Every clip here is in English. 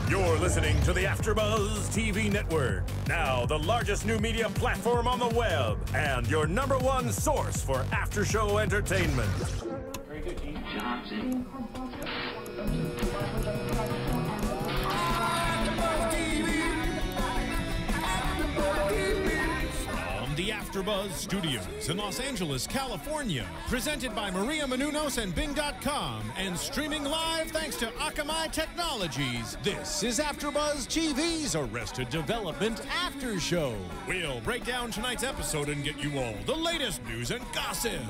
You're listening to the AFTERBUZZ TV Network, now the largest new media platform on the web, and your #1 source for after-show entertainment. Very good, Gene Johnson. The AFTERBUZZ Studios in Los Angeles, California, presented by Maria Menounos and Bing.com, and streaming live thanks to Akamai Technologies. This is AFTERBUZZ TV's Arrested Development After Show. We'll break down tonight's episode and get you all the latest news and gossip.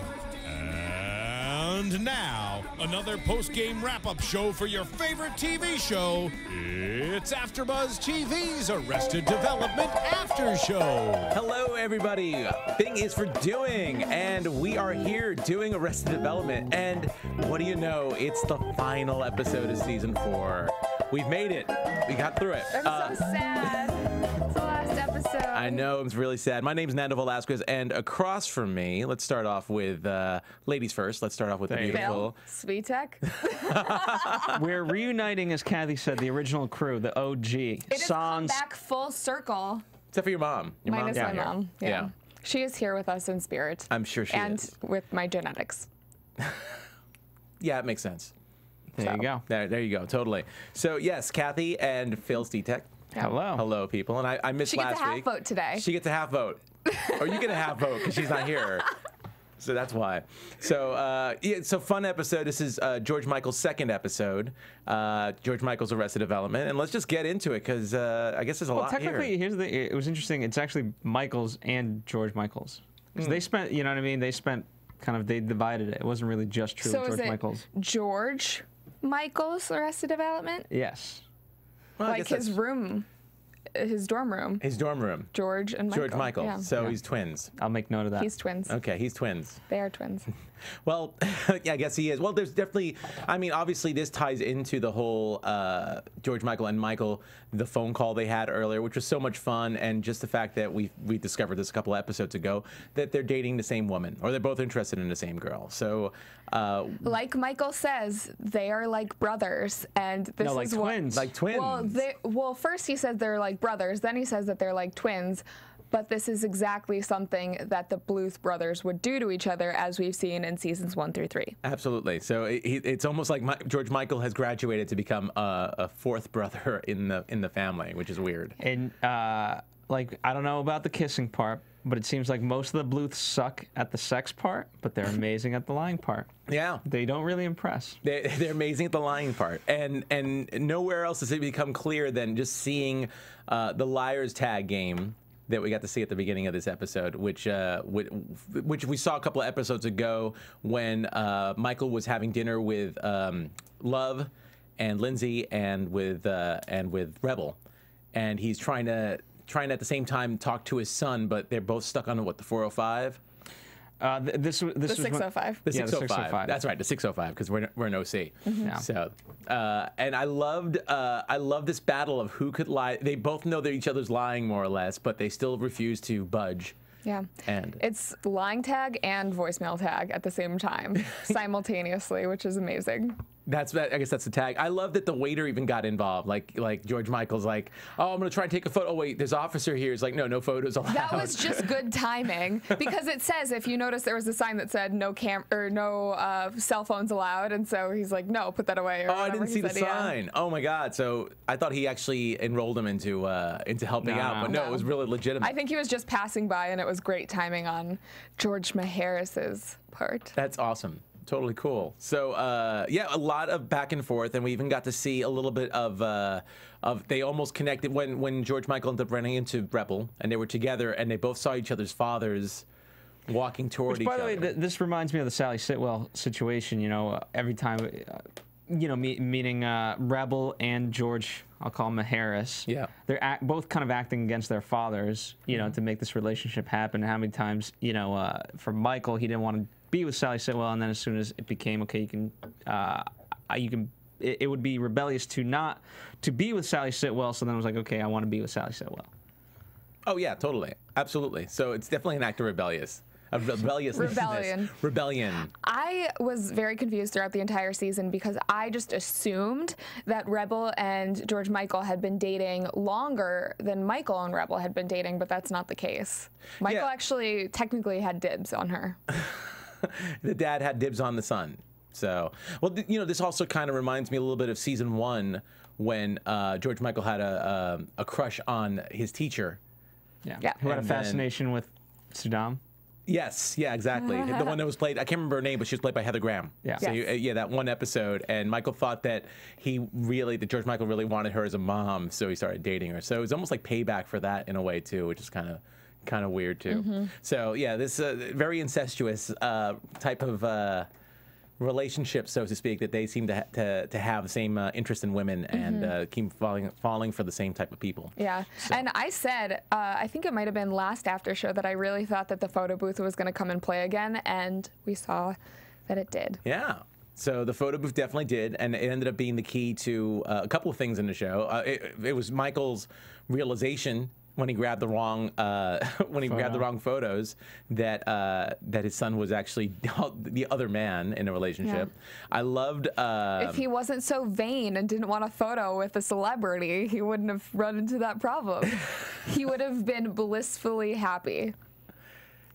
And now, another post-game wrap-up show for your favorite TV show. It's AFTERBUZZ TV's Arrested Development After Show. Hello, everybody. Bing is for doing, and we are here doing Arrested Development. And what do you know? It's the final episode of season 4. We've made it. We got through it. I'm so sad. It's the last episode. I know, it's really sad. My name's Nando Velasquez, and across from me, let's start off with ladies first. Let's start off with the beautiful Svitek. We're reuniting, as Cathy said, the original crew, the OG. It has come back full circle. Except for your mom. Your Minus mom's my here. mom. Yeah. She is here with us in spirit. I'm sure she and is. And with my genetics. Yeah, it makes sense. There you go. There you go. Totally. So, yes, Cathy and Phil Svitek. Hello. Hello, people. And I missed last week. She gets a half vote today. She gets a half vote. Or you get a half vote because she's not here. So that's why. So, yeah, it's a fun episode. This is George Michael's second episode. George Michael's Arrested Development. And let's just get into it because I guess there's a lot here. Well, technically, it was interesting. It's actually Michael's and George Michael's. Because they spent, you know what I mean? They spent they divided it. It wasn't really just true so George Michael's. George Michael's Arrested Development? Yes. Well, like his room. His dorm room. His dorm room. George and Michael. George Michael. Yeah. So he's twins. I'll make note of that. He's twins. Okay, he's twins. They are twins. Well, yeah, I guess he is. Well, there's definitely, I mean, obviously this ties into the whole George Michael and Michael, the phone call they had earlier, which was so much fun, and just the fact that we discovered this a couple episodes ago, that they're dating the same woman, or they're both interested in the same girl. So, like Michael says, they are like brothers, and this like is twins. Like twins. Well, first he says they're like brothers, then he says that they're like twins. But this is exactly something that the Bluth brothers would do to each other, as we've seen in seasons 1 through 3. Absolutely. So it's almost like George Michael has graduated to become a fourth brother in the family, which is weird. And like, I don't know about the kissing part, but it seems like most of the Bluths suck at the sex part, but they're amazing at the lying part. Yeah. They don't really impress. They're amazing at the lying part. And nowhere else does it become clear than just seeing the liar's tag game that we got to see at the beginning of this episode, which we saw a couple of episodes ago when Michael was having dinner with Love and Lindsay and with Rebel, and he's trying to at the same time talk to his son, but they're both stuck on what, the 405. This The was 605. The Yeah, 605. the 605. That's right, the 605, because we're in OC. Yeah. So, and I loved this battle of who could lie. They both know that each other's lying more or less, but they still refuse to budge. Yeah. And it's lying tag and voicemail tag at the same time, simultaneously, which is amazing. I guess that's the tag. I love that the waiter even got involved. Like George Michael's like, oh, I'm gonna try and take a photo. Oh wait, there's an officer here. He's like, no photos allowed. That was just good timing, because it says, if you notice, there was a sign that said no cell phones allowed, and so he's like, no, put that away. Or I didn't see the sign. Oh my God! So I thought he actually enrolled him into helping out, but no, it was really legitimate. I think he was just passing by, and it was great timing on George Maharis's part. That's awesome. Totally cool. So, yeah, a lot of back and forth, and we even got to see a little bit of they almost connected when George Michael ended up running into Rebel, and they were together, and they both saw each other's fathers walking toward each other. By the way, this reminds me of the Sally Sitwell situation. You know, every time, meeting Rebel and George, I'll call him Maharis. Yeah, they're both kind of acting against their fathers, to make this relationship happen. And how many times, for Michael, he didn't want to be with Sally Sitwell, and then as soon as it became okay, it would be rebellious to be with Sally Sitwell. So then it was like, okay, I want to be with Sally Sitwell. Oh yeah, totally, absolutely. So it's definitely an act of of rebelliousness. Rebellion. I was very confused throughout the entire season because I just assumed that Rebel and George Michael had been dating longer than Michael and Rebel had been dating, but that's not the case. Michael actually technically had dibs on her. The dad had dibs on the son. So, well, you know, this also kind of reminds me a little bit of season 1 when George Michael had a crush on his teacher. Yeah. Who had a fascination with Saddam. Yes, yeah, exactly. The one that was played, I can't remember her name, but she was played by Heather Graham. Yeah. So, that one episode, and Michael thought that that George Michael really wanted her as a mom, so he started dating her. So it was almost like payback for that in a way, too, which is kind of weird, too. So, yeah, this very incestuous type of relationship, so to speak, that they seem to have the same interest in women and keep falling for the same type of people. Yeah, so. And I said, I think it might have been last after show that I really thought that the photo booth was going to come and play again, and we saw that it did. Yeah. So the photo booth definitely did, and it ended up being the key to a couple of things in the show. It was Michael's realization when he grabbed the wrong photos that his son was actually the other man in a relationship. Yeah. I loved if he wasn't so vain and didn't want a photo with a celebrity, he wouldn't have run into that problem. He would have been blissfully happy.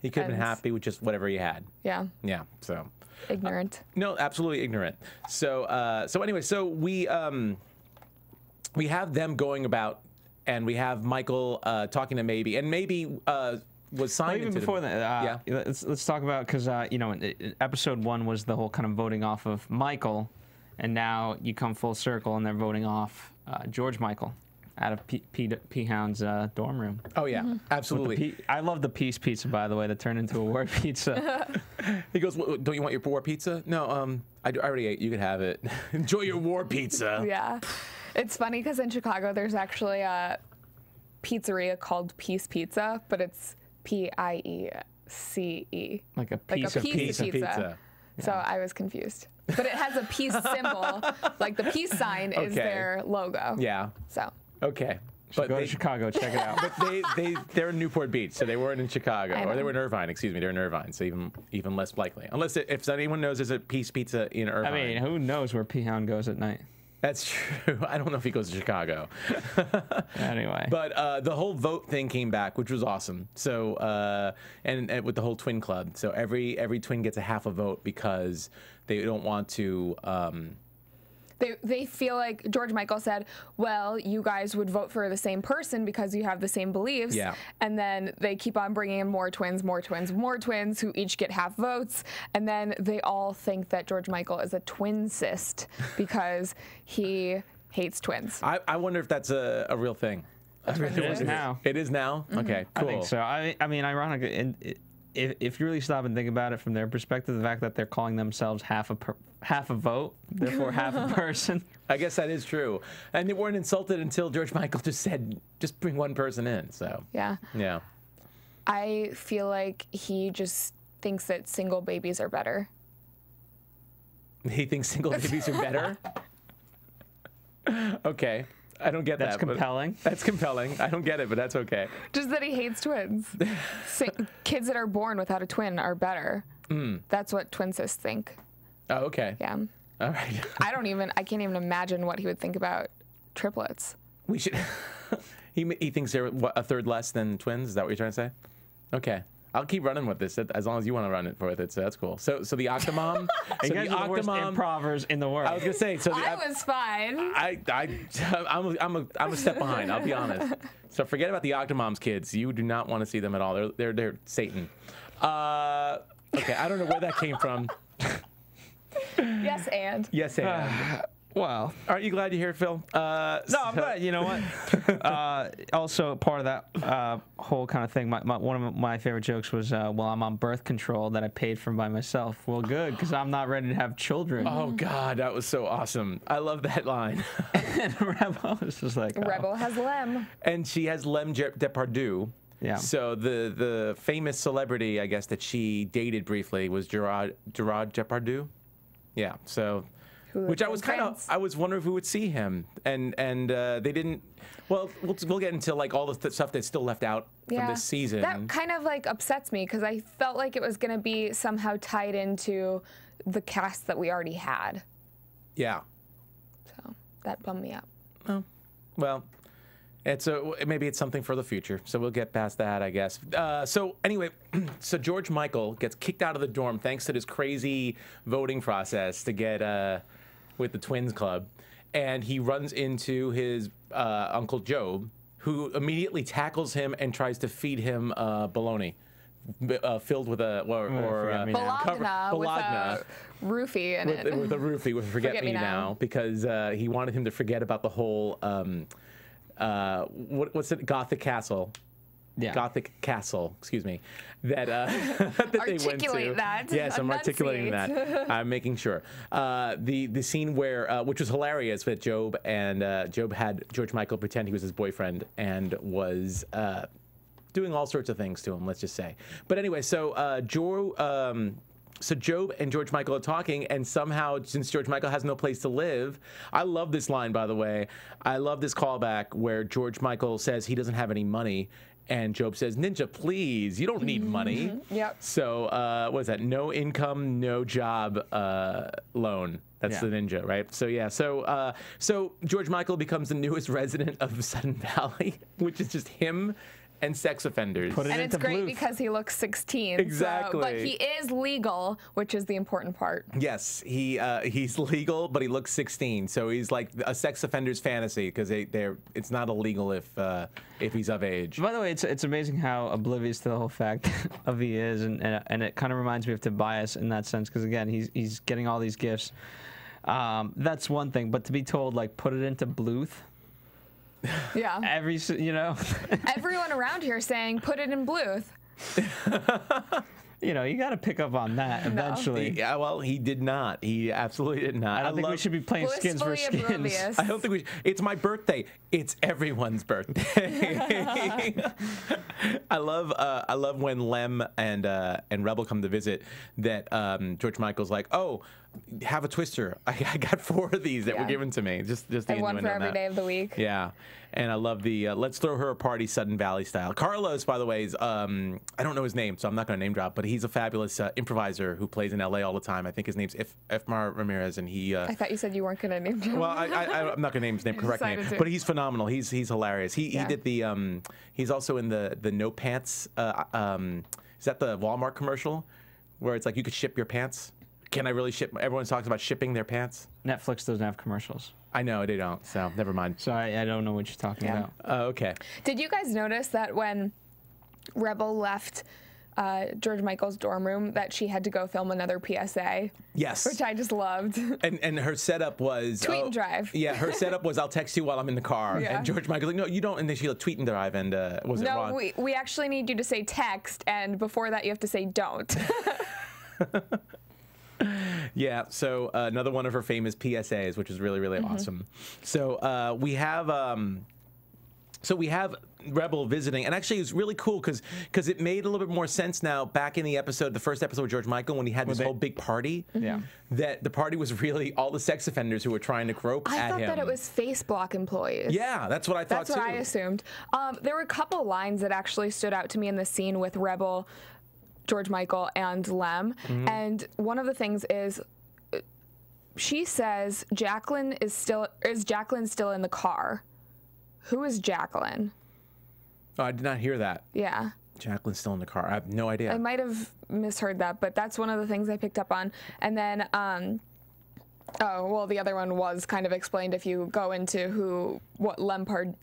He could have been happy with just whatever he had. Yeah. Yeah. So ignorant. No, absolutely ignorant. So anyway, so we have them going about. And we have Michael talking to Maybe, and Maybe was signed. Well, even before that, let's talk about, because you know, episode 1 was the whole kind of voting off of Michael, and now you come full circle, and they're voting off George Michael out of P Hound's dorm room. Oh yeah, absolutely. I love the peace pizza, by the way, that turned into a war pizza. He goes, "Don't you want your war pizza?" No, I already ate. You can have it. Enjoy your war pizza. Yeah. It's funny because in Chicago there's actually a pizzeria called Peace Pizza, but it's Piece. Like a piece of pizza. Yeah. So I was confused. But it has a peace symbol, like the peace sign is their logo. Yeah. So. Okay. But go to Chicago, check it out. But they're in Newport Beach, so they weren't in Chicago, or they were in Irvine. Excuse me, they're in Irvine, so even less likely. Unless if anyone knows there's a Peace Pizza in Irvine. I mean, who knows where P Hound goes at night? That's true. I don't know if he goes to Chicago. Anyway. But the whole vote thing came back, which was awesome. So and with the whole twin club, so every twin gets a half a vote because they don't want to. They feel like George Michael said, well, you guys would vote for the same person because you have the same beliefs. Yeah. And then they keep on bringing in more twins who each get half votes. And then they all think that George Michael is a twincist because he hates twins. I wonder if that's a real thing. It is now. It is now? Mm-hmm. Okay, cool. I think so. I mean, ironically, if you really stop and think about it from their perspective, the fact that they're calling themselves half a vote, therefore half a person. I guess that is true. And they weren't insulted until George Michael just said, just bring one person in. So yeah. Yeah. I feel like he just thinks that single babies are better. He thinks single babies are better? Okay. I don't get that. That's compelling. That's compelling. I don't get it, but that's okay. Just that he hates twins. Kids that are born without a twin are better. That's what twinsists think. Oh, okay. Yeah. All right. I can't even imagine what he would think about triplets. We should. He thinks they're a third less than twins. Is that what you're trying to say? Okay. I'll keep running with this as long as you want to run it with it. So that's cool. So the Octomom. You guys are the worst improvers in the world. I was gonna say. So I was fine. I'm a step behind. I'll be honest. So forget about the Octomom's kids. You do not want to see them at all. They're Satan. Okay. I don't know where that came from. Yes, and. Yes, and. Well, aren't you glad you're here, Phil? No, I'm glad. You know what? Also, part of that whole kind of thing, one of my favorite jokes was, well, I'm on birth control that I paid for by myself. Well, good, because I'm not ready to have children. Oh, God, that was so awesome. I love that line. And Rebel was just like, Rebel has Lem. And she has Lem Depardieu. Yeah. So the famous celebrity, I guess, that she dated briefly was Gerard Depardieu. Yeah. So Which I was I was wondering if we would see him, and they didn't. Well, we'll get into like all the stuff that's still left out from this season. That kind of like upsets me because I felt like it was going to be somehow tied into the cast that we already had. Yeah. So that bummed me out. Oh, well, maybe it's something for the future. So we'll get past that, I guess. So anyway, so George Michael gets kicked out of the dorm thanks to this crazy voting process to get with the Twins Club, and he runs into his Uncle Job, who immediately tackles him and tries to feed him bologna. Filled with a Bologna with a roofie in it. With a roofie with Forget Me Now, because he wanted him to forget about the whole what's it, Gothic Castle. Yeah. Gothic Castle, excuse me, that, that they went to. That. Yes, I'm articulating that. I'm making sure. The scene where, which was hilarious, with Job and Job had George Michael pretend he was his boyfriend and was doing all sorts of things to him, let's just say. But anyway, so so Job and George Michael are talking, and somehow, since George Michael has no place to live, I love this line, by the way. I love this callback where George Michael says he doesn't have any money, and Job says, "Ninja, please, you don't need money." Yep. So what is that? No income, no job loan. That's the Ninja, right? So yeah, so George Michael becomes the newest resident of Sudden Valley, which is just him and sex offenders. And it's great because he looks 16. Exactly. So, but he is legal, which is the important part. Yes, he's legal, but he looks 16. So he's like a sex offender's fantasy because it's not illegal if he's of age. By the way, it's amazing how oblivious to the whole fact of he is, and it kind of reminds me of Tobias in that sense because again he's getting all these gifts. That's one thing, but to be told like put it into Bluth. Yeah. Everyone around here saying put it in Bluth. You got to pick up on that eventually. Yeah, well, he did not. He absolutely did not. I don't think we should be playing skins for skins. Oblivious. I don't think we. It's my birthday. It's everyone's birthday. I love when Lem and Rebel come to visit. That George Michael's like, oh, have a twister. I got 4 of these that were given to me. Just the one for every day of the week. Yeah. And I love the let's throw her a party Sudden Valley style. Carlos, by the way, is I don't know his name, so I'm not going to name drop, but he's a fabulous improviser who plays in LA all the time. I think his name's Efmar Ramirez, and he. I thought you said you weren't going to name drop. Well, I'm not going to name his name, correct name, but he's phenomenal. He's hilarious. He did the he's also in the No Pants. Is that the Walmart commercial where it's like you could ship your pants? Can I really ship? Everyone talks about shipping their pants. Netflix doesn't have commercials. I know, they don't, so never mind. So I don't know what you're talking about. Okay. Did you guys notice that when Rebel left George Michael's dorm room that she had to go film another PSA? Yes. Which I just loved. And her setup was... Tweet and drive. Yeah, her setup was, I'll text you while I'm in the car. Yeah. And George Michael's like, no, you don't. And then she'll tweet and drive, and was it wrong? No, we actually need you to say text, and before that you have to say don't. Yeah, so another one of her famous PSAs, which is really, really awesome. So we have Rebel visiting, and actually it's really cool because it made a little bit more sense now. Back in the first episode with George Michael, when he had this whole big party, that the party was really all the sex offenders who were trying to grope at him. I thought that it was Facebook employees. Yeah, that's what I thought too. That's what I assumed. There were a couple lines that actually stood out to me in the scene with Rebel, George Michael, and Lem. And one of the things is she says Jacqueline is Jacqueline still in the car? Who is Jacqueline? Oh, I did not hear that. Yeah. Jacqueline's still in the car. I have no idea. I might have misheard that, but that's one of the things I picked up on. And then oh, well, the other one was kind of explained if you go into what Depardieu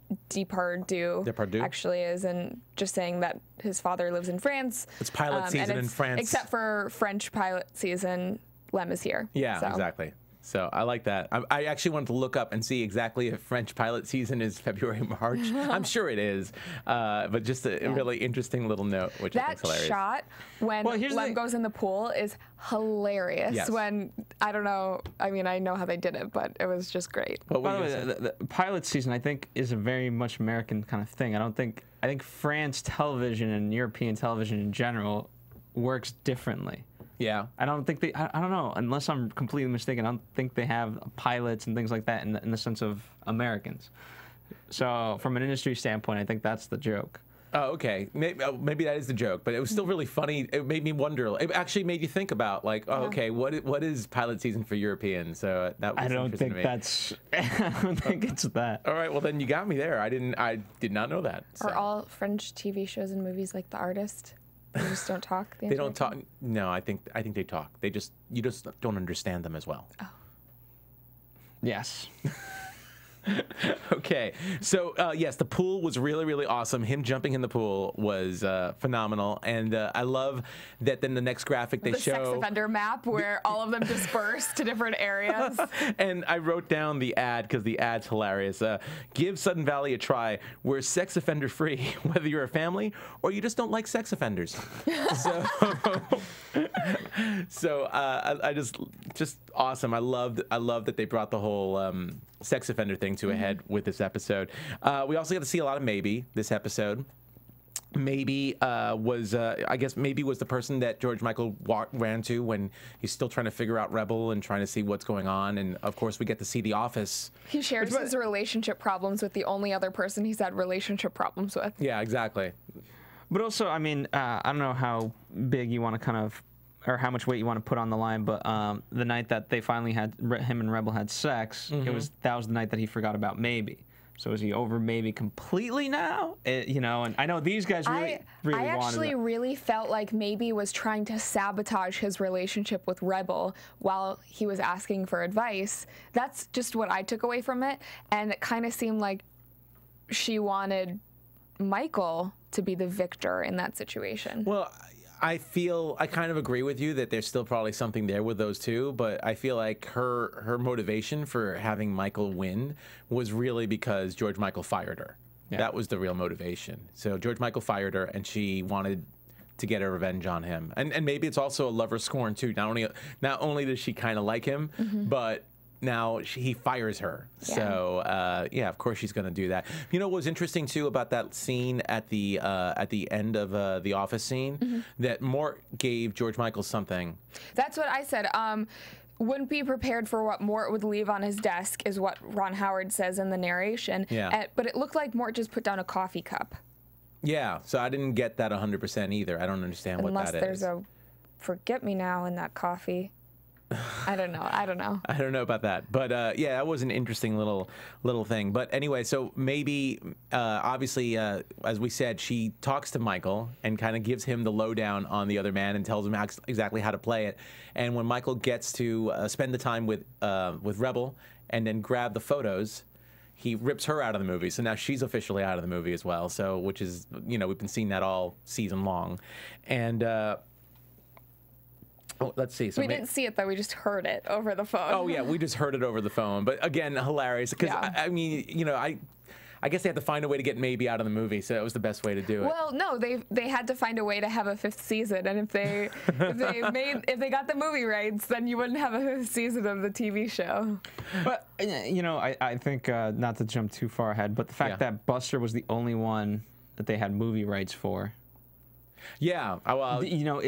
actually is, and just saying that his father lives in France. It's pilot season in France. Except for French pilot season, Lem is here. Yeah, exactly. So I like that. I actually wanted to look up and see exactly if French pilot season is February, March. I'm sure it is, but just a really interesting little note, which I think is hilarious. That shot when Lem goes in the pool is hilarious. Yes. When, I don't know, I mean, I know how they did it, but it was just great. By the way, the pilot season, I think, is a very much American kind of thing. I think France television and European television in general works differently. Yeah. I don't think I don't know, unless I'm completely mistaken, I don't think they have pilots and things like that in the sense of Americans. So from an industry standpoint, I think that's the joke. Oh, okay. Maybe that is the joke, but it was still really funny. It made me wonder. It actually made you think about, like, oh, okay, what is pilot season for Europeans? So that was I don't interesting think to me. that's. I don't think it's that. All right, well then you got me there. I did not know that. So. Are all French TV shows and movies like The Artist? They just don't talk. They don't talk. No, I think they talk. You just don't understand them as well. Oh. Yes. Okay, so yes, the pool was really, really awesome. Him jumping in the pool was phenomenal, and I love that. Then the next graphic they the show sex offender map where all of them disperse to different areas. And I wrote down the ad because the ad's hilarious. Give Sudden Valley a try. We're sex offender free, whether you're a family or you just don't like sex offenders. So I just awesome. I love that they brought the whole sex offender thing to a head with this episode. We also got to see a lot of Maybe this episode. Maybe was the person that George Michael ran to when he's still trying to figure out Rebel and trying to see what's going on. And of course, we get to see The Office. He shares his relationship problems with the only other person he's had relationship problems with. Yeah, exactly. But also, I mean, I don't know how big you want to kind of, or how much weight you want to put on the line, but the night that they finally had, him and Rebel had sex, that was the night that he forgot about Maybe. So is he over Maybe completely now? And I know these guys really wanted I actually really felt like Maybe was trying to sabotage his relationship with Rebel while he was asking for advice. That's just what I took away from it, and it kind of seemed like she wanted Michael to be the victor in that situation. Well, I kind of agree with you that there's still probably something there with those two, but I feel like her motivation for having Michael win was really because George Michael fired her. Yeah. That was the real motivation. So George Michael fired her, and she wanted to get a revenge on him. And maybe it's also a lover scorn too. Not only does she kind of like him, but now he fires her. Yeah. So yeah, of course she's going to do that. You know what was interesting too about that scene at the end of the Office scene? That Mort gave George Michael something. That's what I said. Wouldn't be prepared for what Mort would leave on his desk is what Ron Howard says in the narration. Yeah. But it looked like Mort just put down a coffee cup. Yeah, so I didn't get that 100% either. I don't understand what that is. Unless there's a forget-me-now in that coffee. I don't know. I don't know about that, but yeah, that was an interesting little thing. But anyway, so Maybe obviously, as we said, she talks to Michael and kind of gives him the lowdown on the other man and tells him exactly how to play it. And when Michael gets to spend the time with Rebel and then grab the photos, he rips her out of the movie. So now she's officially out of the movie as well. So which is, we've been seeing that all season long, and. Oh, let's see. So we didn't see it, though. We just heard it over the phone. Oh, yeah. We just heard it over the phone. But again, hilarious. Because, yeah. I mean, I guess they had to find a way to get Maybe out of the movie. So that was the best way to do it. Well, no, they had to find a way to have a 5th season. And if they got the movie rights, then you wouldn't have a 5th season of the TV show. But, I think, not to jump too far ahead, but the fact that Buster was the only one that they had movie rights for. Yeah, well,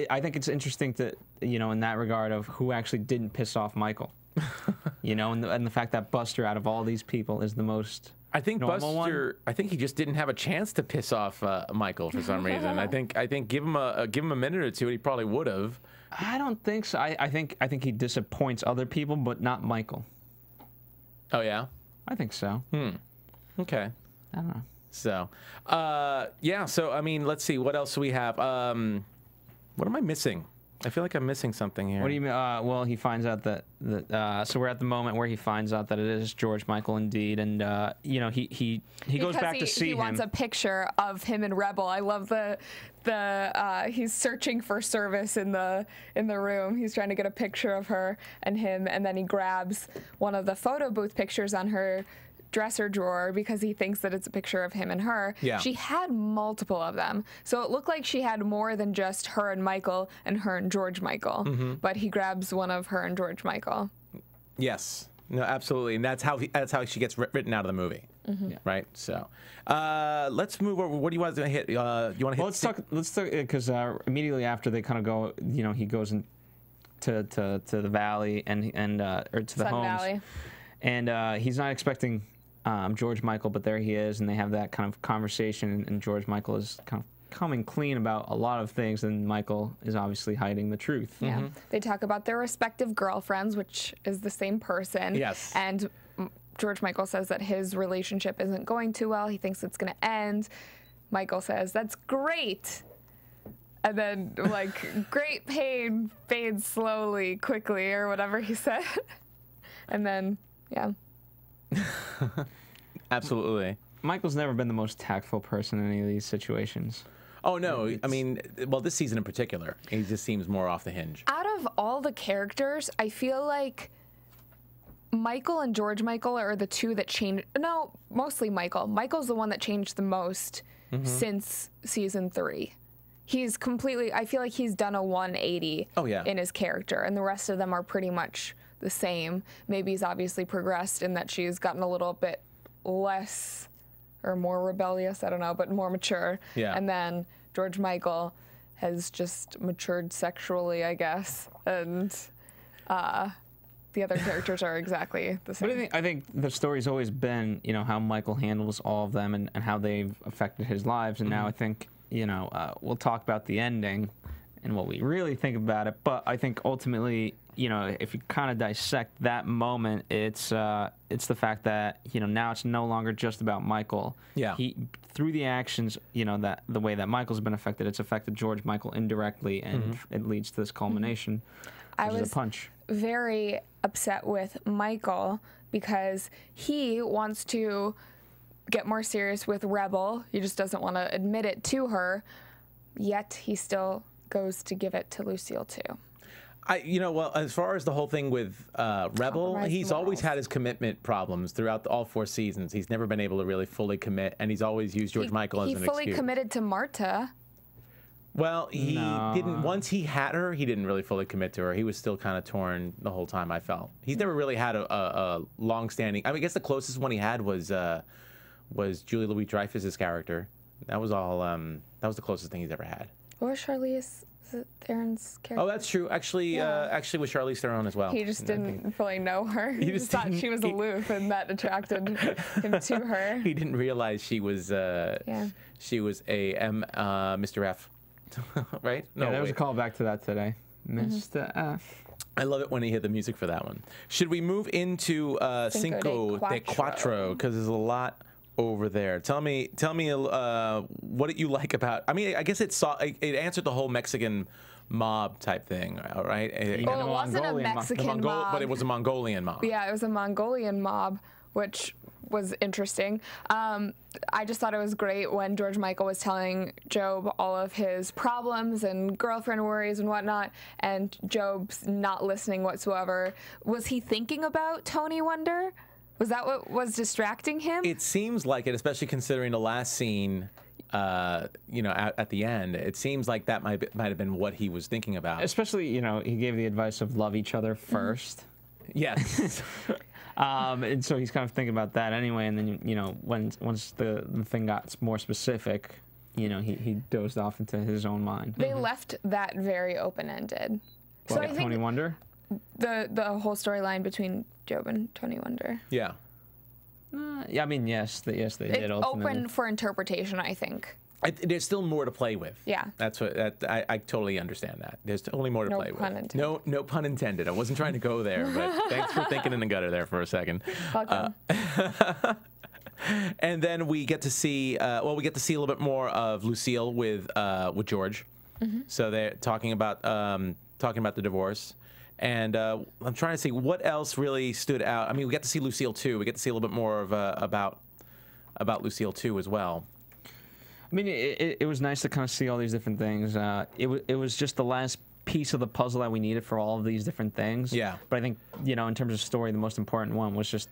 I think it's interesting to, in that regard of who actually didn't piss off Michael, and the fact that Buster, out of all these people, is the most. I think normal Buster. One. I think he just didn't have a chance to piss off Michael for some reason. I think give him a minute or two, and he probably would have. I don't think so. I think he disappoints other people, but not Michael. Oh yeah, I think so. Okay. I don't know. So, yeah. So, I mean, let's see. What else do we have? What am I missing? I feel like I'm missing something here. What do you mean? Well, he finds out that so we're at the moment where he finds out that it is George Michael indeed, and he goes back to see him. He wants a picture of him and Rebel. I love he's searching for service in the room. He's trying to get a picture of her and him, and then he grabs one of the photo booth pictures on her dresser drawer because he thinks that it's a picture of him and her. Yeah. She had multiple of them. So it looked like she had more than just her and Michael and her and George Michael. But he grabs one of her and George Michael. Yes. No, absolutely. And that's how she gets written out of the movie. Right? So, let's move over. What do you want to hit? You want to hit? Well, let's talk because immediately after they kind of go, he goes and to the valley and or to the Sun homes. Valley. And he's not expecting George Michael, but there he is, and they have that kind of conversation, and George Michael is kind of coming clean about a lot of things, and Michael is obviously hiding the truth. Yeah. They talk about their respective girlfriends, which is the same person. Yes. And George Michael says that his relationship isn't going too well. He thinks it's going to end. Michael says, "That's great." And then, like, great pain fades slowly, quickly, or whatever he said. And then, yeah. Absolutely. Michael's never been the most tactful person in any of these situations. Oh, no. I mean, well, this season in particular, he just seems more off the hinge. Out of all the characters, I feel like Michael and George Michael are the two that changed. No, mostly Michael. Michael's the one that changed the most since season 3. He's completely, I feel like he's done a 180 in his character, and the rest of them are pretty much the same. Maybe he's obviously progressed in that she's gotten a little bit less or more rebellious, I don't know, but more mature. Yeah. And then George Michael has just matured sexually, I guess. And the other characters are exactly the same. But I think the story's always been, you know, how Michael handles all of them and how they've affected his lives. And now I think, you know, we'll talk about the ending and what we really think about it. But I think ultimately, you know, if you kind of dissect that moment, it's the fact that, you know, now it's no longer just about Michael. Yeah. Through the actions, you know, that the way that Michael's been affected, it's affected George Michael indirectly, and it leads to this culmination. I Which is was a punch. very upset with Michael because he wants to get more serious with Rebel. He just doesn't want to admit it to her, yet he still goes to give it to Lucille too. You know, well, as far as the whole thing with Rebel, Compromise he's always had his commitment problems throughout all 4 seasons. He's never been able to really fully commit, and he's always used George Michael as an excuse. He fully committed to Marta. Well, he didn't. Once he had her, he didn't really fully commit to her. He was still kind of torn the whole time, I felt. He's never really had a long-standing... I mean, I guess the closest one he had was Julie Louis-Dreyfus's character. That was all... that was the closest thing he's ever had. Or Charlize Theron's character. Oh, that's true. Actually, actually with Charlize Theron as well. He just didn't fully know her. He just thought she was aloof, and that attracted him to her. He didn't realize she was she was a Mr. F. Right? No, Yeah, there was a callback to that today. Mr. F. I love it when he hit the music for that one. Should we move into Cinco de Cuatro? Because there's a lot over there. Tell me, what did you like about? I mean, I guess it answered the whole Mexican mob type thing, right? Well, it wasn't a Mexican mob, but it was a Mongolian mob. Yeah, it was a Mongolian mob, which was interesting. I just thought it was great when George Michael was telling Job all of his problems and girlfriend worries and whatnot, and Job's not listening whatsoever. Was he thinking about Tony Wonder? Was that what was distracting him? It seems like it, especially considering the last scene, you know, at the end. It seems like that might have been what he was thinking about. Especially, you know, he gave the advice of love each other first. Yes. And so he's kind of thinking about that anyway. And then, you know, once the thing got more specific, you know, he dozed off into his own mind. They left that very open-ended. So I think Tony Wonder? The whole storyline between Job and Tony Wonder. Yeah. Yeah, I mean, yes, they did. Open for interpretation, I think. There's still more to play with. Yeah. That's what I totally understand that. There's totally more to play with. Intended. No pun intended. I wasn't trying to go there, but thanks for thinking in the gutter there for a second. Welcome. And then we get to see a little bit more of Lucille with George. So they're talking about the divorce. And I'm trying to see what else really stood out. I mean, we get to see Lucille too. We get to see a little bit more of about Lucille too as well. I mean, it was nice to kind of see all these different things. It was just the last piece of the puzzle that we needed for all of these different things. Yeah. But I think, you know, in terms of story, the most important one was just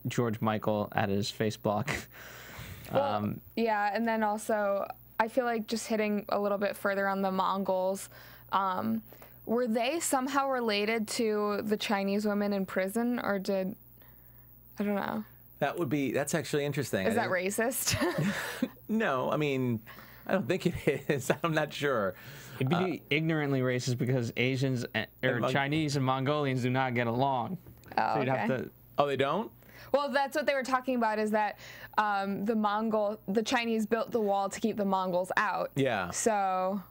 George Michael at his face block. Well, yeah, and then also I feel like just hitting a little bit further on the Mongols. Were they somehow related to the Chinese women in prison, or I don't know. That's actually interesting. Is that racist? No, I mean, I don't think it is. I'm not sure. It'd be ignorantly racist because Asians or Chinese and Mongolians do not get along. Oh, So you'd have okay. to. Oh, they don't? Well, that's what they were talking about, is that the Chinese built the wall to keep the Mongols out. Yeah. So,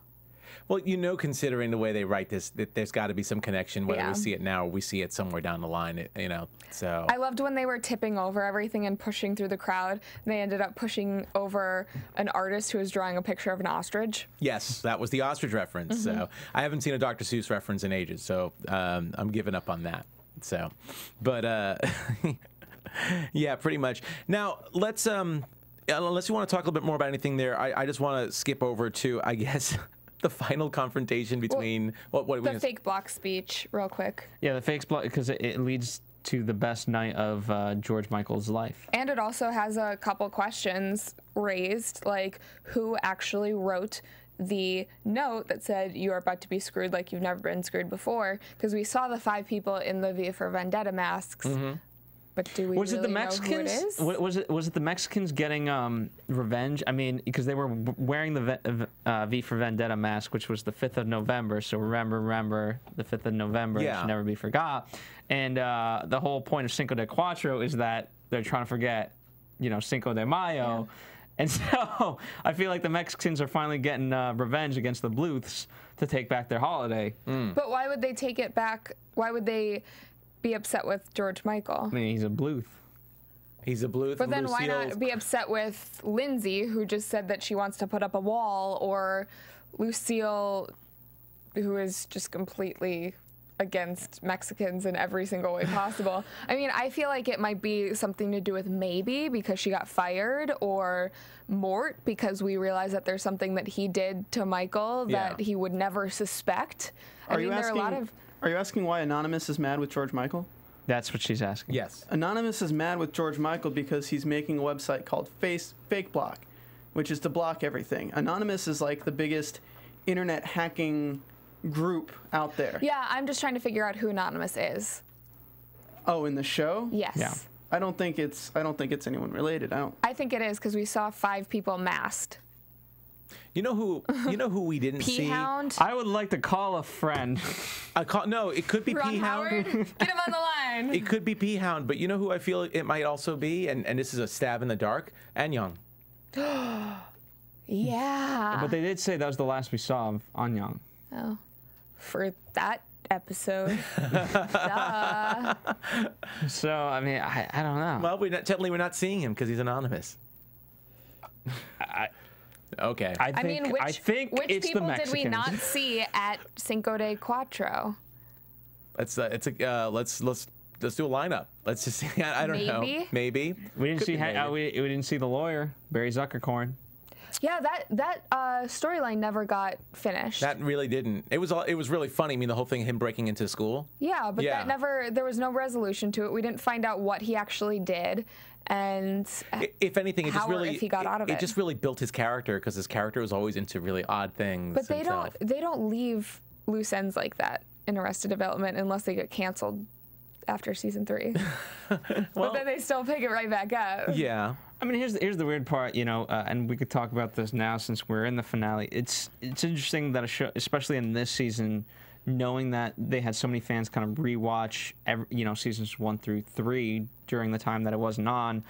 Well, considering the way they write this, that there's got to be some connection, whether Yeah. we see it now or we see it somewhere down the line, so. I loved when they were tipping over everything and pushing through the crowd. They ended up pushing over an artist who was drawing a picture of an ostrich. Yes, that was the ostrich reference. So I haven't seen a Dr. Seuss reference in ages, so I'm giving up on that. So, but yeah, pretty much. Now let's unless you want to talk a little bit more about anything there, I just want to skip over to, I guess, the final confrontation between The fake block speech, real quick. Yeah, the fake block, because it leads to the best night of George Michael's life. And it also has a couple questions raised, like who actually wrote the note that said you are about to be screwed like you've never been screwed before? Because we saw the 5 people in the V for Vendetta masks. But do we Was really it the know Mexicans? who it is? Was it the Mexicans getting revenge? I mean, because they were wearing the V for Vendetta mask, which was the 5th of November. So remember the 5th of November. It Yeah. should never be forgot. And the whole point of Cinco de Cuatro is that they're trying to forget, Cinco de Mayo. Yeah. And so I feel like the Mexicans are finally getting revenge against the Bluths to take back their holiday. But why would they take it back? Why would they be upset with George Michael? I mean, he's a Bluth. He's a Bluth. But then why Lucille- not be upset with Lindsay, who just said that she wants to put up a wall, or Lucille, who is just completely against Mexicans in every single way possible? I mean, I feel like it might be something to do with maybe because she got fired, or Mort because we realize that there's something that he did to Michael that he would never suspect. I mean, there are a lot of... Are you asking why Anonymous is mad with George Michael? That's what she's asking. Yes. Anonymous is mad with George Michael because he's making a website called Fake Block, which is to block everything. Anonymous is like the biggest internet hacking group out there. Yeah, I'm just trying to figure out who Anonymous is. Oh, in the show? Yes. Yeah. I don't think it's anyone related. I think it is because we saw 5 people masked. You know who we didn't see? P-Hound. I would like to call a friend. No, it could be Ron Howard. P-Hound. Get him on the line. It could be P-Hound, but you know who I feel it might also be, and this is a stab in the dark? Anyang. Yeah. But they did say that was the last we saw of Anyang. Oh. For that episode. Duh. So, I mean, I don't know. Well, we're not seeing him because he's anonymous. Okay. I mean, which it's people the did we Mexicans. not see at Cinco de Cuatro? let's do a lineup. Let's just see. I don't know. Maybe. We didn't Could see be maybe. we didn't see the lawyer, Barry Zuckerkorn. Yeah, that storyline never got finished. That really didn't. It was really funny. I mean, the whole thing, him breaking into school. Yeah, but Yeah. there was no resolution to it. We didn't find out what he actually did, and If anything, it just how or really if he got out of it it. just really built his character because his character was always into really odd things. but they himself. don't leave loose ends like that in Arrested Development unless they get canceled after season 3. But then they still pick it right back up. Yeah. I mean, here's the weird part, and we could talk about this now since we're in the finale. It's interesting that a show, especially in this season, knowing that they had so many fans kind of rewatch seasons 1 through 3 during the time that it wasn't on.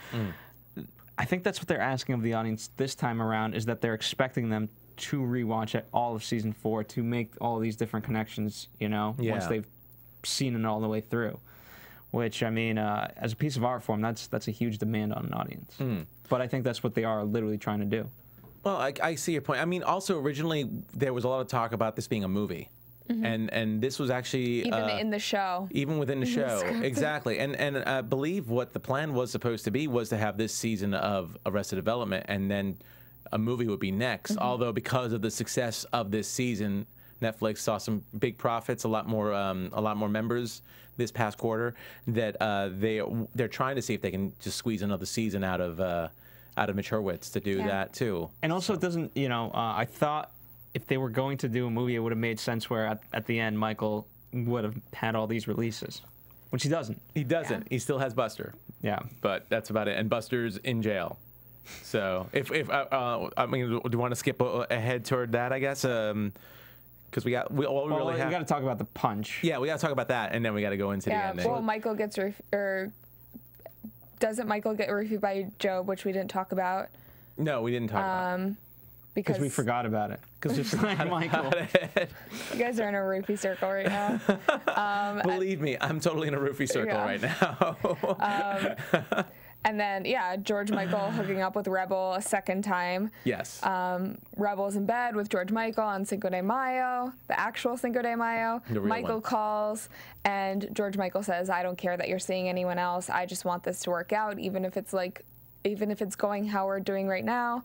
I think that's what they're asking of the audience this time around, is that they're expecting them to rewatch all of season 4 to make all these different connections, once they've seen it all the way through. Which, I mean, as a piece of art form, that's a huge demand on an audience. But I think that's what they are literally trying to do. Well, I see your point. I mean, also originally there was a lot of talk about this being a movie, and this was actually Even in the show. even within the show, exactly. And I believe what the plan was supposed to be was to have this season of Arrested Development, and then a movie would be next. Although because of the success of this season, Netflix saw some big profits, a lot more members this past quarter. That they're trying to see if they can just squeeze another season out of Mitch Hurwitz to do that too. And also, it doesn't, I thought if they were going to do a movie, it would have made sense where at the end Michael would have had all these releases, which he doesn't. He doesn't. He still has Buster. Yeah. But that's about it. And Buster's in jail. So I mean, do you want to skip ahead toward that? I guess because we really got to talk about the punch. Yeah, we got to talk about that, and then we got to go into the ending. Well, Michael gets doesn't Michael get roofied by Job, which we didn't talk about? No, we didn't talk about it. Because we forgot about it. Because we forgot Michael. You guys are in a roofie circle right now. Believe me, I'm totally in a roofie circle right now. And then, George Michael hooking up with Rebel a second time. Yes. Rebel's in bed with George Michael on Cinco de Mayo, the actual Cinco de Mayo. Michael calls, and George Michael says, "I don't care that you're seeing anyone else. I just want this to work out, even if it's going how we're doing right now."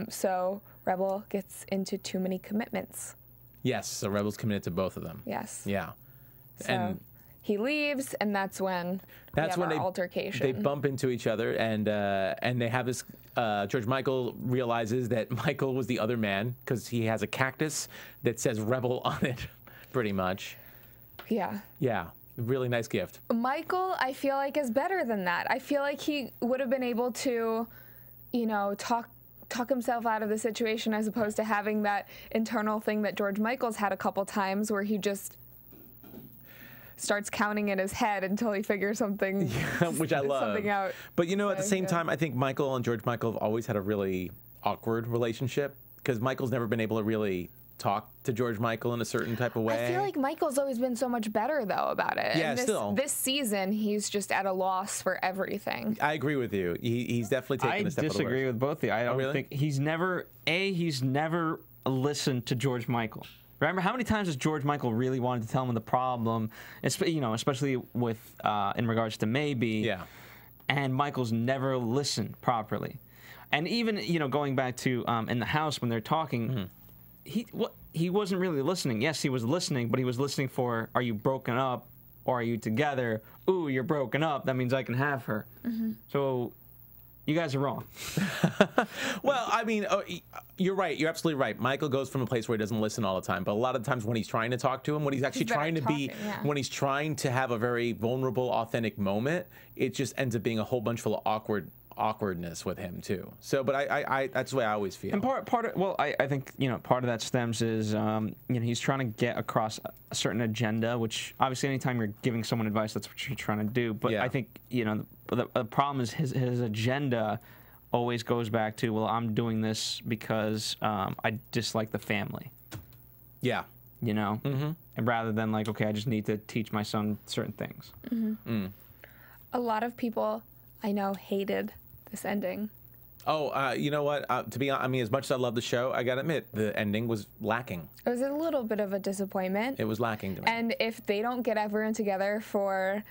So Rebel gets into too many commitments. Yes. So Rebel's committed to both of them. Yes. Yeah. So he leaves, and that's when we have our altercation. They bump into each other, and they have this. George Michael realizes that Michael was the other man because he has a cactus that says "Rebel" on it, pretty much. Yeah. Yeah. Really nice gift. Michael, I feel like, is better than that. I feel like he would have been able to, talk himself out of the situation as opposed to having that internal thing that George Michael's had a couple times where he just starts counting in his head until he figures something, which I love, something out. But at the same time, I think Michael and George Michael have always had a really awkward relationship because Michael's never been able to really talk to George Michael in a certain type of way. I feel like Michael's always been so much better though about it. Yeah, and this season he's just at a loss for everything. I agree with you. He's definitely taken a step. I disagree with both of you. I don't think he's never listened to George Michael. Remember how many times has George Michael really wanted to tell him the problem, especially with in regards to Maybe. Yeah. And Michael's never listened properly. And even going back to in the house when they're talking, he wasn't really listening. Yes, he was listening, but he was listening for, are you broken up or are you together? Ooh, you're broken up. That means I can have her. So you guys are wrong. Well, I mean, you're right. You're absolutely right. Michael goes from a place where he doesn't listen all the time, but a lot of times when he's trying to talk to him, when he's actually trying to when he's trying to have a very vulnerable, authentic moment, it just ends up being a whole bunch full of awkwardness with him too. So, but I that's the way I always feel. And I think part of that stems is he's trying to get across a certain agenda, which obviously anytime you're giving someone advice, that's what you're trying to do. But I think the problem is his agenda always goes back to, well, I'm doing this because I dislike the family. Yeah. And rather than like, okay, I just need to teach my son certain things. A lot of people I know hated this ending. Oh, you know what? To be honest, I mean, as much as I love the show, I gotta admit, the ending was lacking. It was a little bit of a disappointment. It was lacking to me. And if they don't get everyone together for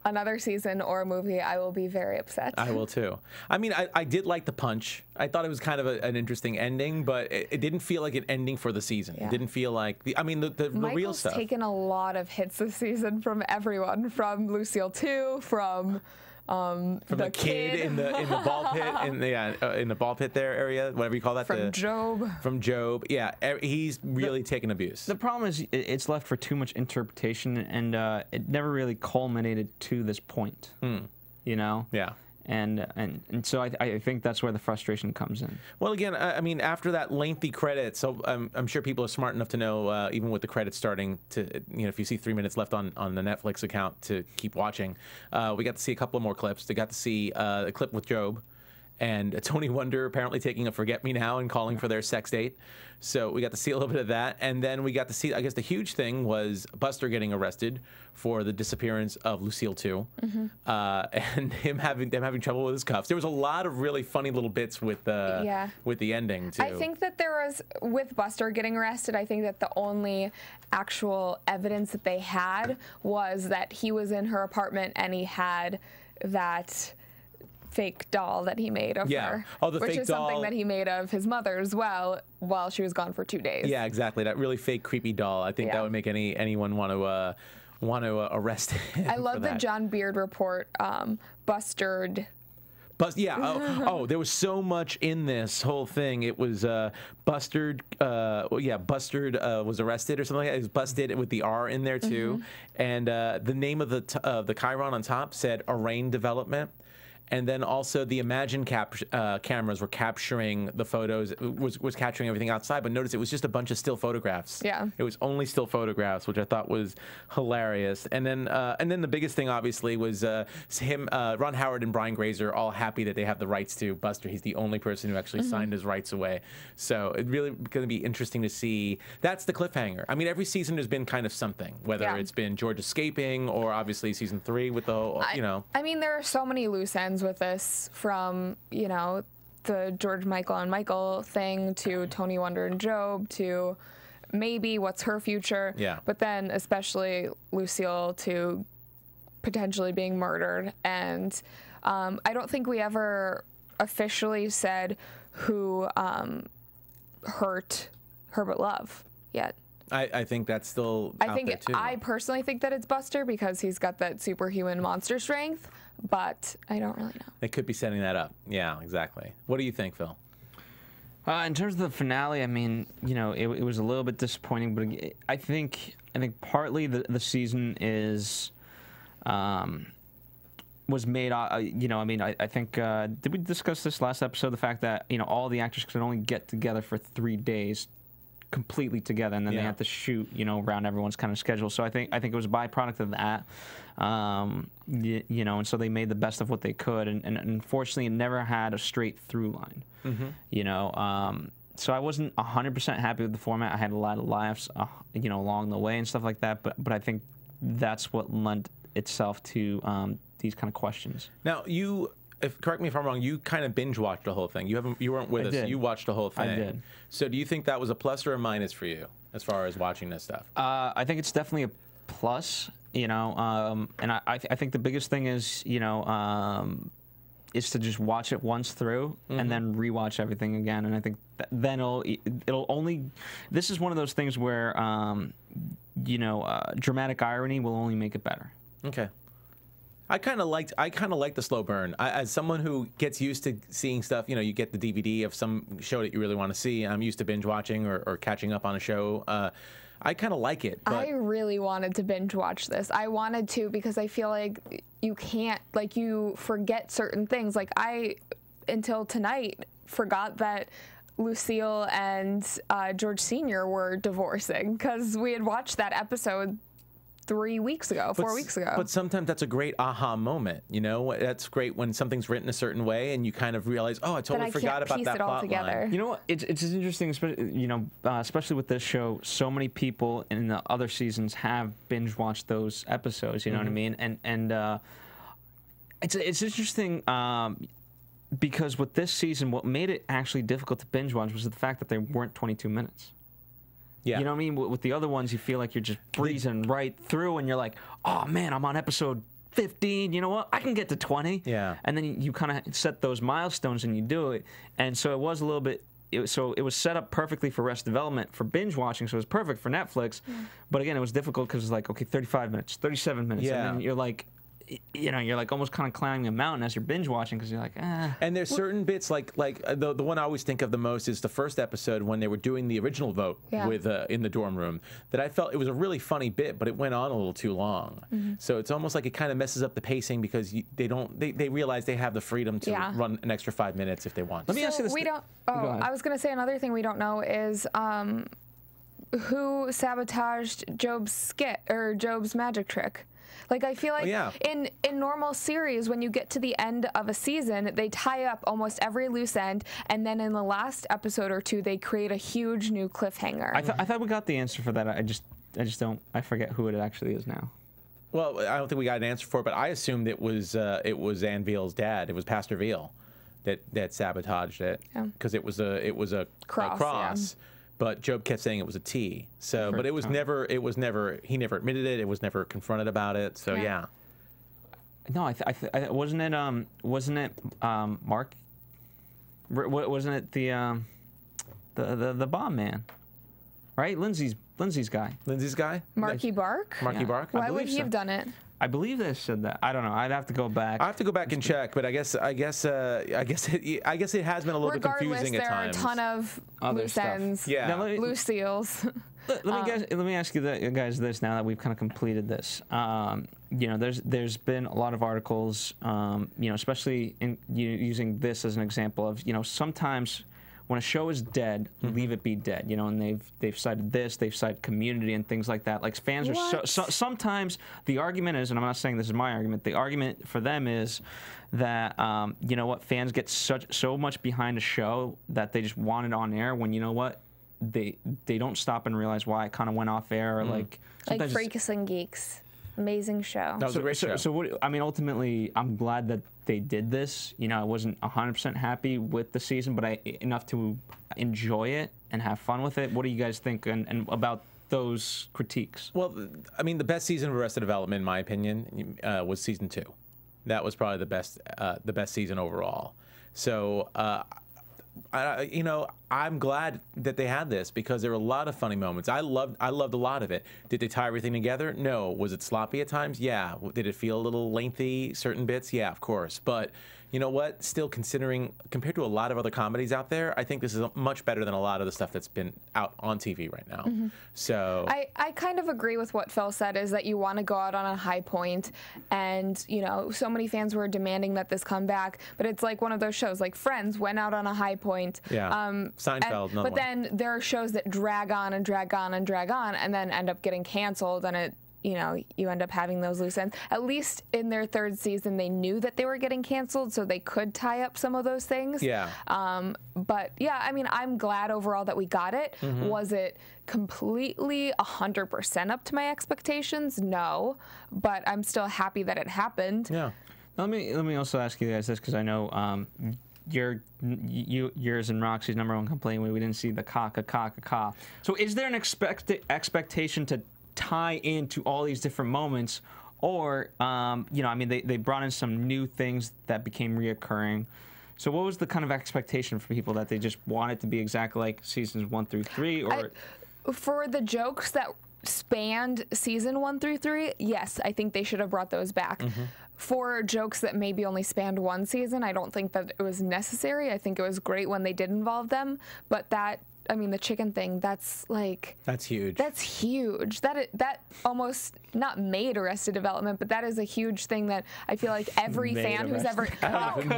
another season or a movie, I will be very upset. I will too. I mean, I did like the punch. I thought it was kind of an interesting ending, but it didn't feel like an ending for the season. It didn't feel like the real stuff. Michael's taken a lot of hits this season from everyone, from Lucille 2, from the kid in the ball pit in the ball pit there area, whatever you call that. From Job. Yeah, he's really taken abuse. The problem is it's left for too much interpretation, and it never really culminated to this point. Yeah. And so I think that's where the frustration comes in. Well, again, I mean, after that lengthy credit, so I'm sure people are smart enough to know, even with the credits starting, to if you see 3 minutes left on the Netflix account, to keep watching. We got to see a couple of more clips. They got to see a clip with Job and Tony Wonder apparently taking a forget-me-now and calling for their sex date. So we got to see a little bit of that. And then we got to see, I guess the huge thing was Buster getting arrested for the disappearance of Lucille 2. And them having trouble with his cuffs. There was a lot of really funny little bits with the ending, too. I think that there was, with Buster getting arrested, I think that the only actual evidence that they had was that he was in her apartment and he had that fake doll that he made of her, which is something that he made of his mother as well while she was gone for 2 days. Yeah, exactly. That really fake, creepy doll. I think that would make anyone want to arrest him. I love the John Beard report. Busted. There was so much in this whole thing. It was Busted. Busted was arrested or something like that. It was busted with the R in there too, and the name of the Chiron on top said Arraigned Development. and then also the Imagine cameras were capturing the photos, was capturing everything outside. But notice it was just a bunch of still photographs. Yeah. It was only still photographs, which I thought was hilarious. And then the biggest thing, obviously, was Ron Howard and Brian Grazer all happy that they have the rights to Buster. He's the only person who actually signed his rights away. So it's really going to be interesting to see. That's the cliffhanger. I mean, every season there's been kind of something, whether it's been George escaping or obviously season 3 with the whole, I mean, there are so many loose ends with this, from, the George, Michael, and Michael thing to Tony Wonder and Job to maybe what's her future. Yeah. But then especially Lucille to potentially being murdered. And I don't think we ever officially said who hurt Herbert Love yet. I think that's still out there too. I personally think that it's Buster because he's got that superhuman monster strength, but I don't really know. They could be setting that up. Yeah, exactly. What do you think, Phil? In terms of the finale, I mean, it was a little bit disappointing, but I think partly the season is was made. I think did we discuss this last episode? The fact that all the actors could only get together for 3 days completely together, and then they had to shoot around everyone's kind of schedule. So I think it was a byproduct of that, and so they made the best of what they could, and unfortunately it never had a straight through line. So I wasn't 100% happy with the format. I had a lot of laughs along the way and stuff like that, but I think that's what lent itself to these kind of questions. Now correct me if I'm wrong, you kind of binge watched the whole thing. You weren't with us. Did. You watched the whole thing. I did. So do you think that was a plus or a minus for you as far as watching this stuff? I think it's definitely a plus, and I think the biggest thing is, is to just watch it once through and then rewatch everything again. And I think then it'll only, this is one of those things where, dramatic irony will only make it better. Okay. I kind of liked the slow burn. As someone who gets used to seeing stuff, you get the DVD of some show that you really want to see. I'm used to binge watching or catching up on a show. I kind of like it. But I really wanted to binge watch this. I wanted to because I feel like you can't, you forget certain things. Until tonight, forgot that Lucille and George Sr. were divorcing because we had watched that episode 4 weeks ago. But sometimes that's a great aha moment. That's great when something's written a certain way and you kind of realize, oh, I totally forgot about that plot line. You know what? It's interesting, especially with this show. So many people in the other seasons have binge watched those episodes. You know what I mean? And it's interesting because with this season, what made it actually difficult to binge watch was the fact that they weren't 22 minutes. Yeah. You know what I mean? With the other ones, you feel like you're just breezing right through, and you're like, oh, man, I'm on episode 15. You know what? I can get to 20. Yeah. And then you kind of set those milestones, and you do it. And so it was a little bit... it was set up perfectly for Arrested Development for binge watching, so it was perfect for Netflix. But again, it was difficult because it's like, okay, 35 minutes, 37 minutes. Yeah. And then you're like... you're like almost kind of climbing a mountain as you're binge watching because you're like, And there's certain bits like the one I always think of the most is the first episode when they were doing the original vote with in the dorm room. That I felt it was a really funny bit, but it went on a little too long. So it's almost like it kind of messes up the pacing because they realize they have the freedom to run an extra 5 minutes if they want. Let me ask you this. I was going to say another thing we don't know is who sabotaged Job's skit or Job's magic trick. I feel like in normal series, when you get to the end of a season, they tie up almost every loose end, and then in the last episode or two, they create a huge new cliffhanger. I thought we got the answer for that. I just don't. I forget who it actually is now. Well, I don't think we got an answer for it, but I assumed it was Ann Veal's dad. It was Pastor Veal that sabotaged it because it was a cross. But Job kept saying it was a T. So, but it was never. He never admitted it. It was never confronted about it. So yeah. No, wasn't it Mark? Wasn't it the bomb man? Right, Lindsay's guy. Lindsay's guy. Marky Bark. Marky Bark. Why would he have done it? I believe they said that. I don't know. I'd have to go back. I have to go back and check, but I guess it has been a little bit confusing at times. Regardless, there are a ton of loose ends. Yeah. Lucille's. Let me ask you guys this now that we've kind of completed this. You know, there's been a lot of articles, you know, especially using this as an example of, you know, sometimes when a show is dead, leave it be dead. You know, and they've cited this, they've cited Community and things like that. Like fans are sometimes the argument is, and I'm not saying this is my argument. The argument for them is that you know what, fans get so much behind a show that they just want it on air. When you know what, they don't stop and realize why it kind of went off air, or like Freaks and Geeks. Amazing show. That was a great show. So what, I mean, ultimately, I'm glad that they did this. You know, I wasn't 100% happy with the season, but enough to enjoy it and have fun with it. What do you guys think and about those critiques? Well, I mean, the best season of Arrested Development, in my opinion, was season 2. That was probably the best season overall. So, you know, I'm glad that they had this because there were a lot of funny moments. I loved a lot of it. Did they tie everything together? No. Was it sloppy at times? Yeah. Did it feel a little lengthy, certain bits? Yeah, of course. But you know what? Still, considering, compared to a lot of other comedies out there, I think this is much better than a lot of the stuff that's been out on TV right now. So I kind of agree with what Phil said, is that you want to go out on a high point, and you know, so many fans were demanding that this come back, but it's like one of those shows, like Friends went out on a high point. Yeah. Seinfeld, another but one. then there are shows that drag on and drag on and drag on, and then end up getting canceled, and it, you know, you end up having those loose ends. At least in their 3rd season, they knew that they were getting canceled, so they could tie up some of those things. Yeah. But yeah, I mean, I'm glad overall that we got it. Was it completely 100% up to my expectations? No, but I'm still happy that it happened. Yeah. Let me also ask you guys this, because I know yours and Roxy's #1 complaint when we didn't see the ka. So is there an expectation to tie into all these different moments, or you know, I mean, they brought in some new things that became reoccurring. So what was the kind of expectation for people, that they just want it to be exactly like seasons 1 through 3, or for the jokes that spanned season 1 through 3, yes, I think they should have brought those back. For jokes that maybe only spanned 1 season, I don't think that it was necessary. I think it was great when they did involve them, but that, I mean, the chicken thing, that's like... That's huge. That's huge. That almost, not made Arrested Development, but that is a huge thing that I feel like every fan who's ever... No. I'm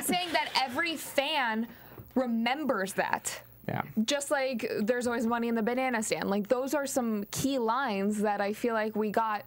saying that every fan remembers that. Yeah. Just like there's always money in the banana stand. Like, those are some key lines that I feel like we got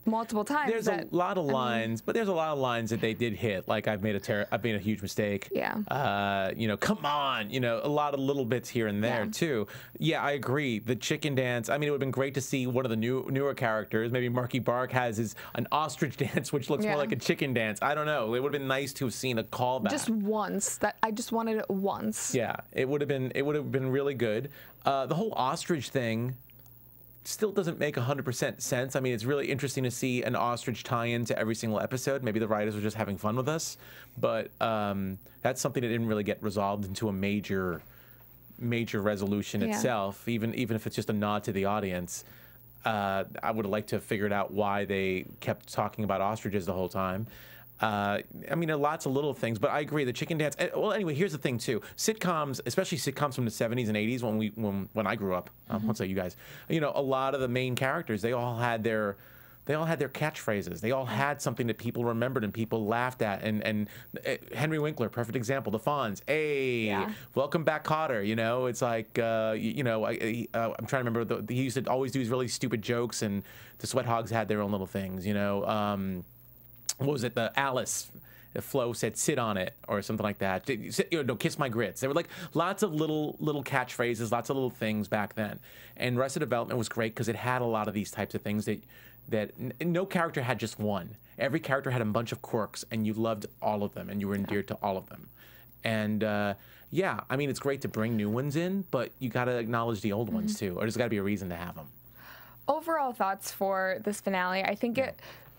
multiple times. There's a lot of lines, but there's a lot of lines that they did hit. Like, I've made a huge mistake. Yeah. You know, come on. You know, a lot of little bits here and there too. Yeah, I agree. The chicken dance. I mean, it would have been great to see one of the newer characters. Maybe Marky Bark has an ostrich dance, which looks more like a chicken dance. I don't know. It would have been nice to have seen a callback. Just once. That I just wanted it once. Yeah, it would have been really good. The whole ostrich thing still doesn't make 100% sense. I mean, it's really interesting to see an ostrich tie-in to every single episode. Maybe the writers were just having fun with us, but that's something that didn't really get resolved into a major resolution itself. Even if it's just a nod to the audience, I would have liked to have figured out why they kept talking about ostriches the whole time. I mean, there are lots of little things, but I agree. The chicken dance. Well, anyway, here's the thing too. Sitcoms, especially sitcoms from the 70s and 80s, when I grew up. Let's say you guys. You know, a lot of the main characters, they all had their catchphrases. They all had something that people remembered and people laughed at. And Henry Winkler, perfect example. The Fonz, hey, welcome back, Cotter. You know, it's like, you know, I'm trying to remember. He used to always do these really stupid jokes, and the Sweat Hogs had their own little things. You know. What was it? The Alice, Flo said, "Sit on it," or something like that. Kiss my grits. There were like lots of little catchphrases, lots of little things back then. And Arrested Development was great because it had a lot of these types of things that no character had just one. Every character had a bunch of quirks, and you loved all of them, and you were endeared to all of them. And yeah, I mean, it's great to bring new ones in, but you got to acknowledge the old ones too, or there's got to be a reason to have them. Overall thoughts for this finale, I think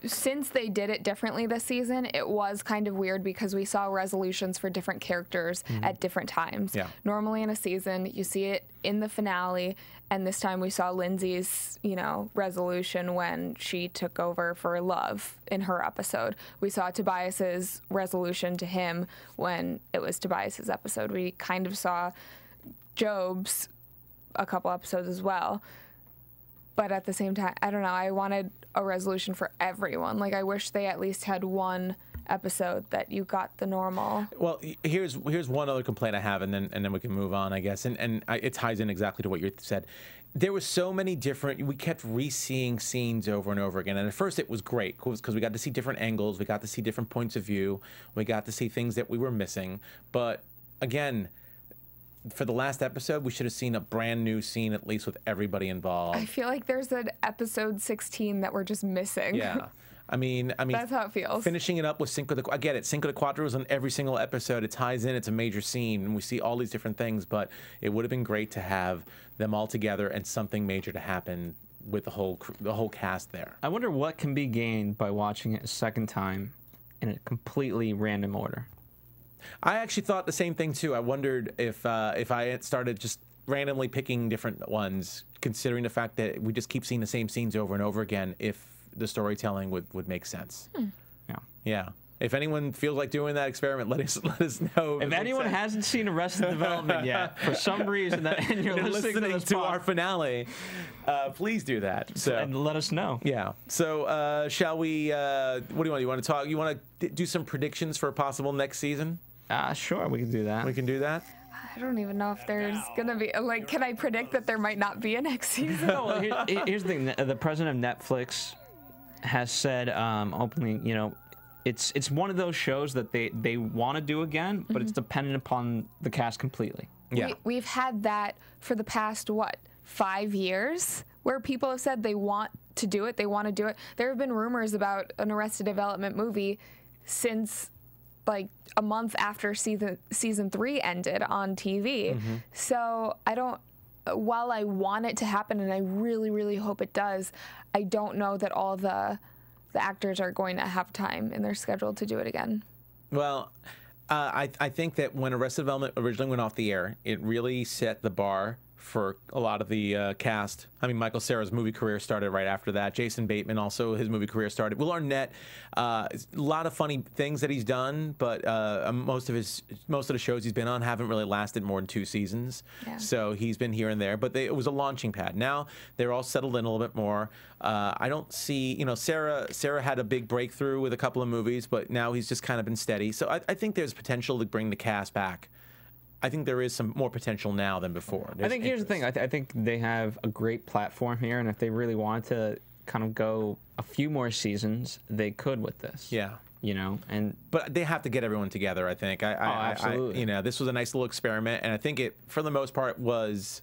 since they did it differently this season, it was kind of weird because we saw resolutions for different characters at different times. Yeah. Normally in a season, you see it in the finale, and this time we saw Lindsay's, you know, resolution when she took over for Love in her episode. We saw Tobias's resolution to him when it was Tobias's episode. We kind of saw Job's a couple episodes as well. But at the same time, I don't know. I wanted a resolution for everyone. Like, I wish they at least had one episode that you got the normal. Well, here's one other complaint I have, and then we can move on, I guess. And it ties in exactly to what you said. There were so many different. We kept re-seeing scenes over and over again. And at first, it was great because we got to see different angles. We got to see different points of view. We got to see things that we were missing. But again, for the last episode, we should have seen a brand new scene, at least with everybody involved. I feel like there's an episode 16 that we're just missing. Yeah. I mean, that's how it feels. Finishing it up with Cinco de, I get it. Cinco de Cuatro is on every single episode. It ties in. It's a major scene, and we see all these different things. But it would have been great to have them all together and something major to happen with the whole cast there. I wonder what can be gained by watching it a second time in a completely random order. I actually thought the same thing too. I wondered if I had started just randomly picking different ones, considering the fact that we just keep seeing the same scenes over and over again, if the storytelling would make sense. Yeah. If anyone feels like doing that experiment, let us know. If anyone hasn't seen Arrested Development yet, for some reason, and you're listening to our finale, please do that. So, and let us know. Yeah. So shall we? What do you want? You want to talk? You want to do some predictions for a possible next season? Sure, we can do that. We can do that. I don't even know if there's gonna be like. Can I predict that there might not be a next season? No, well, here's the thing: the president of Netflix has said openly, you know, it's one of those shows that they want to do again, but it's dependent upon the cast completely. Yeah, we've had that for the past 5 years, where people have said they want to do it. They want to do it. There have been rumors about an Arrested Development movie since like a month after season 3 ended on TV. So I don't. While I want it to happen, and I really, really hope it does, I don't know that all the actors are going to have time in their schedule to do it again. Well, I think that when Arrested Development originally went off the air, it really set the bar for a lot of the cast. I mean, Michael Cera's movie career started right after that. Jason Bateman also, his movie career started. Will Arnett, a lot of funny things that he's done, but most of the shows he's been on haven't really lasted more than 2 seasons. Yeah. So he's been here and there, but it was a launching pad. Now they're all settled in a little bit more. I don't see, you know, Sarah had a big breakthrough with a couple of movies, but now he's just kind of been steady. So I think there's potential to bring the cast back. I think there is some more potential now than before. I think here's the thing. I think they have a great platform here, and if they really wanted to kind of go a few more seasons, they could with this. Yeah. You know, but they have to get everyone together, I think. Absolutely. You know, this was a nice little experiment, and I think it, for the most part, was.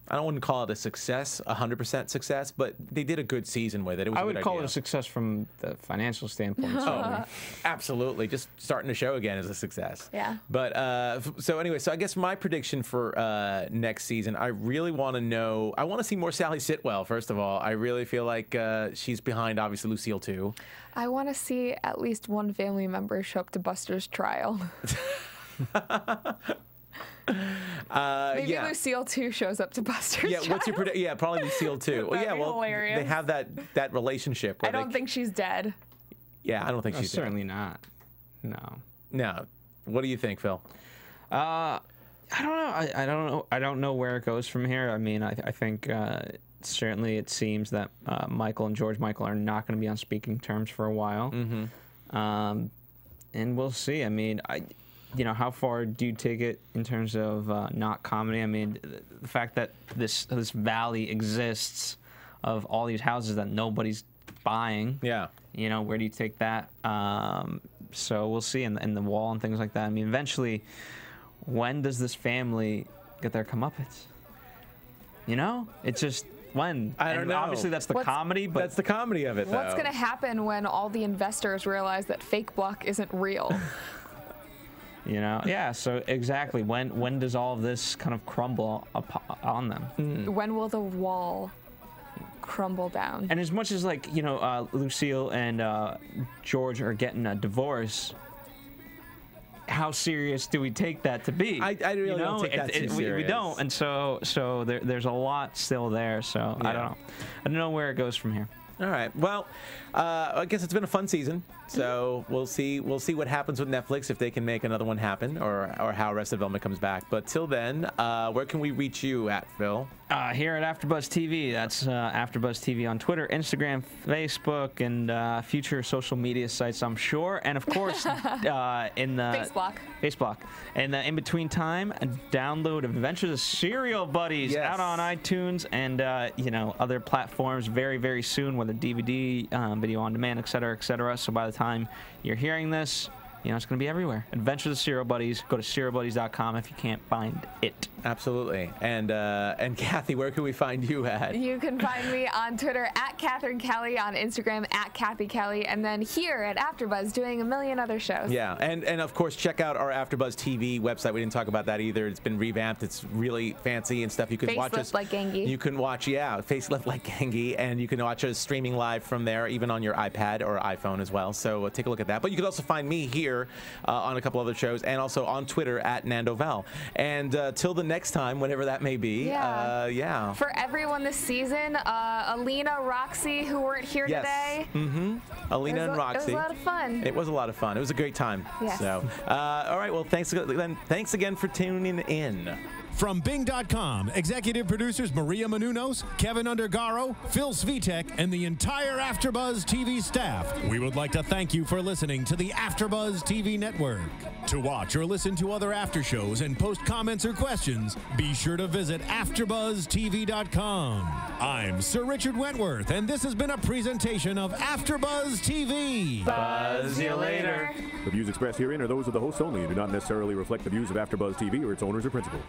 I wouldn't call it a success, 100% success, but they did a good season with it. It was I would call idea. it a success from the financial standpoint. Oh, absolutely. Just starting the show again is a success. Yeah. But so anyway, so I guess my prediction for next season, I really want to know. I want to see more Sally Sitwell. First of all, I really feel like she's behind, obviously, Lucille too. I want to see at least one family member show up to Buster's trial. Maybe yeah. Lucille too shows up to Buster's trial. What's your prediction? Yeah, probably Lucille too. Well, That'd yeah, be well, hilarious. they have that relationship. I don't think she's dead. Yeah, I don't think she's certainly not. No. No. What do you think, Phil? I don't know. I don't know where it goes from here. I mean, I think certainly it seems that Michael and George Michael are not going to be on speaking terms for a while. And we'll see. I mean, you know, how far do you take it in terms of not comedy? I mean, the fact that this valley exists of all these houses that nobody's buying. Yeah. You know, where do you take that? So we'll see. And the wall and things like that. I mean, eventually, when does this family get their comeuppance? You know, it's just when. I don't know. Obviously, that's the comedy, but that's the comedy of it. What's going to happen when all the investors realize that fake Block isn't real? You know, yeah. So exactly, when does all of this kind of crumble on them? When will the wall crumble down? And as much as, like, you know, Lucille and George are getting a divorce, how serious do we take that to be? I really don't take that too serious. We don't, and so there's a lot still there. So yeah. I don't know where it goes from here. All right. Well, I guess it's been a fun season. So we'll see what happens with Netflix, if they can make another one happen, or how Arrested Development comes back. But till then, where can we reach you at, Phil? Here at AfterBuzz TV. That's AfterBuzz TV on Twitter, Instagram, Facebook, and future social media sites, I'm sure. And of course, in the Faceblock. And in between time, download Adventures of Serial Buddies out on iTunes and other platforms very, very soon, whether DVD, video on demand, etc., etc. So by the time you're hearing this, it's going to be everywhere. Adventures of Serial Buddies. Go to serialbuddies.com if you can't find it. Absolutely. And Cathy, where can we find you at? You can find me on Twitter at Catherine Kelley, on Instagram at Cathy Kelley, and then here at AfterBuzz doing a million other shows. Yeah, and of course check out our AfterBuzz TV website. We didn't talk about that either. It's been revamped. It's really fancy and stuff. You can watch us like Gengi. You can watch, facelift like Gengi, and you can watch us streaming live from there, even on your iPad or iPhone as well. So take a look at that. But you can also find me here on a couple other shows, and also on Twitter at Nando Val. And till the next time, whenever that may be, for everyone this season, Alina, Roxy, who weren't here today. Alina and Roxy. It was a lot of fun. It was a lot of fun. It was a great time. Yes. So, all right. Well, thanks again for tuning in. From Bing.com, executive producers Maria Menounos, Kevin Undergaro, Phil Svitek, and the entire AfterBuzz TV staff, we would like to thank you for listening to the AfterBuzz TV network. To watch or listen to other after shows and post comments or questions, be sure to visit AfterBuzzTV.com. I'm Sir Richard Wentworth, and this has been a presentation of AfterBuzz TV. Buzz you later. The views expressed herein are those of the hosts only and do not necessarily reflect the views of AfterBuzz TV or its owners or principals.